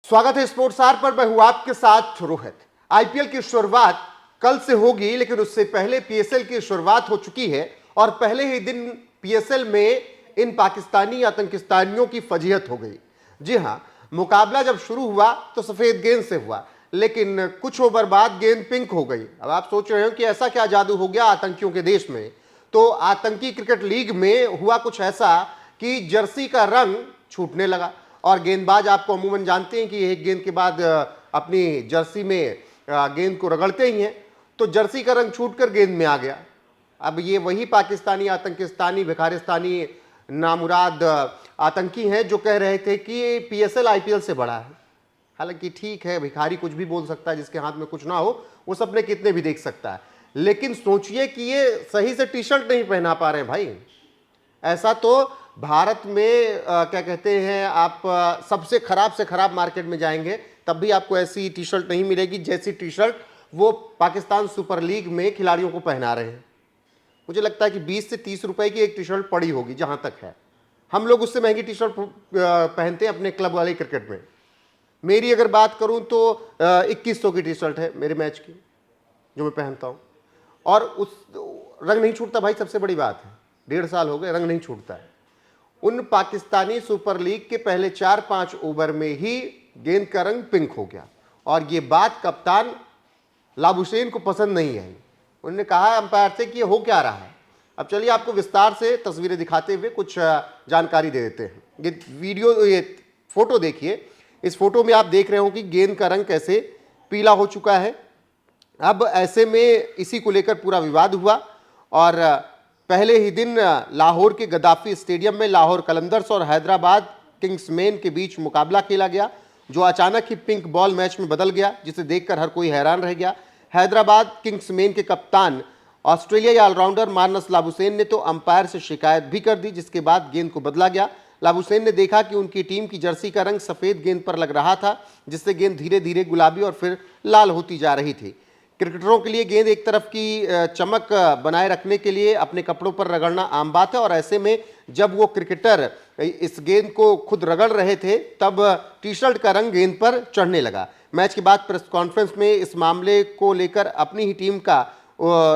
स्वागत है sports are पर। मैं हूं आपके साथ रोहित। आईपीएल की शुरुआत कल से होगी, लेकिन उससे पहले पीएसएल की शुरुआत हो चुकी है और पहले ही दिन पीएसएल में इन पाकिस्तानी आतंकिस्तानियों की फजीहत हो गई। जी हां, मुकाबला जब शुरू हुआ तो सफेद गेंद से हुआ, लेकिन कुछ ओवर बाद गेंद पिंक हो गई। अब आप सोच रहे हो कि ऐसा क्या जादू हो गया आतंकियों के देश में। तो आतंकी क्रिकेट लीग में हुआ कुछ ऐसा कि जर्सी का रंग छूटने लगा और गेंदबाज आपको अमूमन जानते हैं कि एक गेंद के बाद अपनी जर्सी में गेंद को रगड़ते ही हैं, तो जर्सी का रंग छूटकर गेंद में आ गया। अब ये वही पाकिस्तानी आतंकिस्तानी भिखारिस्तानी नामुराद आतंकी हैं जो कह रहे थे कि पीएसएल आईपीएल से बड़ा है। हालांकि ठीक है, भिखारी कुछ भी बोल सकता है, जिसके हाथ में कुछ ना हो वो सपने कितने भी देख सकता है। लेकिन सोचिए कि ये सही से टी शर्ट नहीं पहना पा रहे हैं भाई। ऐसा तो भारत में क्या कहते हैं, आप सबसे खराब से खराब मार्केट में जाएंगे तब भी आपको ऐसी टी शर्ट नहीं मिलेगी जैसी टी शर्ट वो पाकिस्तान सुपर लीग में खिलाड़ियों को पहना रहे हैं। मुझे लगता है कि 20 से 30 रुपए की एक टी शर्ट पड़ी होगी, जहां तक है। हम लोग उससे महंगी टी शर्ट पहनते हैं अपने क्लब वाले क्रिकेट में। मेरी अगर बात करूं तो 2100 की टी शर्ट है मेरे मैच की जो मैं पहनता हूं, और उस रंग नहीं छूटता भाई। सबसे बड़ी बात है, 1.5 साल हो गए, रंग नहीं छूटता है। उन पाकिस्तानी सुपर लीग के पहले 4-5 ओवर में ही गेंद का रंग पिंक हो गया और ये बात कप्तान लाबुशेन को पसंद नहीं आई। उन्होंने कहा अंपायर से कि ये हो क्या रहा है। अब चलिए आपको विस्तार से तस्वीरें दिखाते हुए कुछ जानकारी दे देते हैं। ये वीडियो, ये फोटो देखिए। इस फोटो में आप देख रहे हो कि गेंद का रंग कैसे पीला हो चुका है। अब ऐसे में इसी को लेकर पूरा विवाद हुआ और पहले ही दिन लाहौर के गद्दाफी स्टेडियम में लाहौर कलंदर्स और हैदराबाद किंग्समैन के बीच मुकाबला खेला गया, जो अचानक ही पिंक बॉल मैच में बदल गया, जिसे देखकर हर कोई हैरान रह गया। हैदराबाद किंग्समैन के कप्तान ऑस्ट्रेलियाई ऑलराउंडर मार्नस लाबुशेन ने तो अंपायर से शिकायत भी कर दी, जिसके बाद गेंद को बदला गया। लाबुशेन ने देखा कि उनकी टीम की जर्सी का रंग सफेद गेंद पर लग रहा था, जिससे गेंद धीरे धीरे गुलाबी और फिर लाल होती जा रही थी। क्रिकेटरों के लिए गेंद एक तरफ की चमक बनाए रखने के लिए अपने कपड़ों पर रगड़ना आम बात है, और ऐसे में जब वो क्रिकेटर इस गेंद को खुद रगड़ रहे थे तब टी शर्ट का रंग गेंद पर चढ़ने लगा। मैच के बाद प्रेस कॉन्फ्रेंस में इस मामले को लेकर अपनी ही टीम का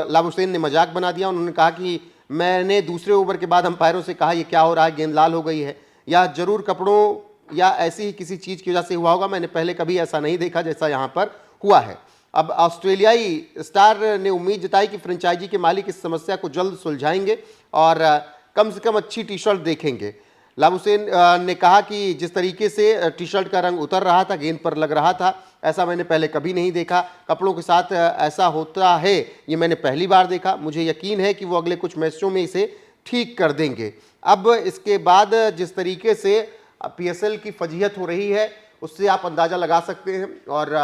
लाबुशेन ने मजाक बना दिया। उन्होंने कहा कि मैंने दूसरे ओवर के बाद अंपायरों से कहा, ये क्या हो रहा है, गेंद लाल हो गई है, या जरूर कपड़ों या ऐसी ही किसी चीज़ की वजह से हुआ होगा। मैंने पहले कभी ऐसा नहीं देखा जैसा यहाँ पर हुआ है। अब ऑस्ट्रेलियाई स्टार ने उम्मीद जताई कि फ्रेंचाइजी के मालिक इस समस्या को जल्द सुलझाएंगे और कम से कम अच्छी टी शर्ट देखेंगे। लाबुशेन ने कहा कि जिस तरीके से टी शर्ट का रंग उतर रहा था, गेंद पर लग रहा था, ऐसा मैंने पहले कभी नहीं देखा। कपड़ों के साथ ऐसा होता है ये मैंने पहली बार देखा। मुझे यकीन है कि वो अगले कुछ मैचों में इसे ठीक कर देंगे। अब इसके बाद जिस तरीके से पीएसएल की फजीहत हो रही है उससे आप अंदाज़ा लगा सकते हैं। और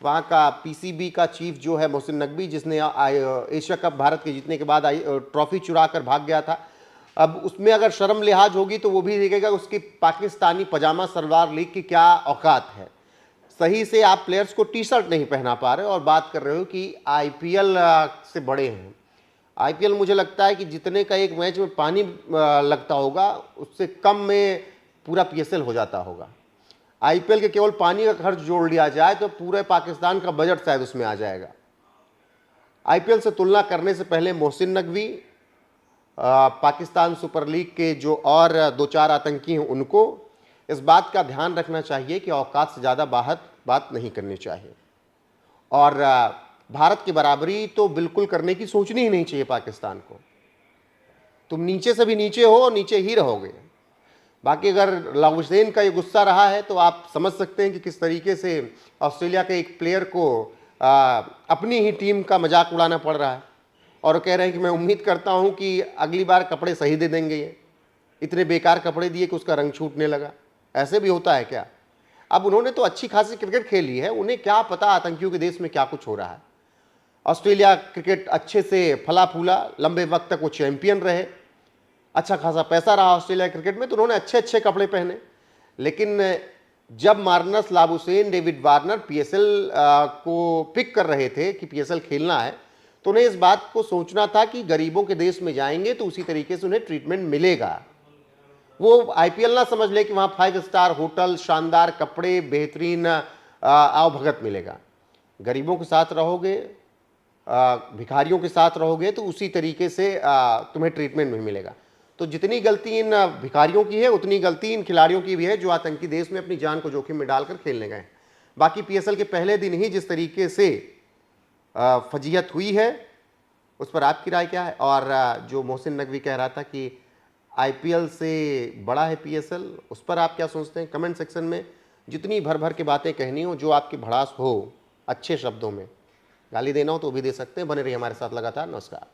वहाँ का पीसीबी का चीफ जो है मोहसिन नकवी, जिसने एशिया कप भारत के जीतने के बाद ट्रॉफी चुरा कर भाग गया था, अब उसमें अगर शर्म लिहाज होगी तो वो भी देखेगा उसकी पाकिस्तानी पजामा सलवार लीग की क्या औकात है। सही से आप प्लेयर्स को टी शर्ट नहीं पहना पा रहे और बात कर रहे हो कि आईपीएल से बड़े हैं। आईपीएल मुझे लगता है कि जितने का एक मैच में पानी लगता होगा उससे कम में पूरा पीएसएल हो जाता होगा। आईपीएल के केवल पानी का खर्च जोड़ लिया जाए तो पूरे पाकिस्तान का बजट शायद उसमें आ जाएगा। आईपीएल से तुलना करने से पहले मोहसिन नकवी, पाकिस्तान सुपर लीग के जो और 2-4 आतंकी हैं, उनको इस बात का ध्यान रखना चाहिए कि औकात से ज़्यादा बात नहीं करनी चाहिए। और भारत की बराबरी तो बिल्कुल करने की सोचनी ही नहीं चाहिए पाकिस्तान को। तुम नीचे से भी नीचे हो और नीचे ही रहोगे। बाकी अगर लाबुशेन का ये गुस्सा रहा है तो आप समझ सकते हैं कि किस तरीके से ऑस्ट्रेलिया के एक प्लेयर को अपनी ही टीम का मजाक उड़ाना पड़ रहा है और कह रहे हैं कि मैं उम्मीद करता हूं कि अगली बार कपड़े सही दे देंगे। ये इतने बेकार कपड़े दिए कि उसका रंग छूटने लगा। ऐसे भी होता है क्या? अब उन्होंने तो अच्छी खासी क्रिकेट खेली है, उन्हें क्या पता आतंकियों के देश में क्या कुछ हो रहा है। ऑस्ट्रेलिया क्रिकेट अच्छे से फला फूला, लंबे वक्त तक वो चैंपियन रहे, अच्छा खासा पैसा रहा ऑस्ट्रेलिया क्रिकेट में, तो उन्होंने अच्छे अच्छे कपड़े पहने। लेकिन जब Marnus Labuschagne, David Warner PSL को पिक कर रहे थे कि पीएसएल खेलना है, तो उन्हें इस बात को सोचना था कि गरीबों के देश में जाएंगे तो उसी तरीके से उन्हें ट्रीटमेंट मिलेगा। वो आईपीएल ना समझ ले कि वहां 5 स्टार होटल, शानदार कपड़े, बेहतरीन आवभगत मिलेगा। गरीबों के साथ रहोगे, भिखारियों के साथ रहोगे तो उसी तरीके से तुम्हें ट्रीटमेंट भी मिलेगा। तो जितनी गलती इन भिखारियों की है उतनी गलती इन खिलाड़ियों की भी है जो आतंकी देश में अपनी जान को जोखिम में डालकर खेलने गए। बाकी पीएसएल के पहले दिन ही जिस तरीके से फजीहत हुई है उस पर आपकी राय क्या है? और जो मोहसिन नकवी कह रहा था कि आईपीएल से बड़ा है पीएसएल, उस पर आप क्या सोचते हैं? कमेंट सेक्शन में जितनी भर भर के बातें कहनी हो, जो आपकी भड़ास हो, अच्छे शब्दों में गाली देना हो तो भी दे सकते हैं। बने रहिए हमारे साथ लगातार। नमस्कार।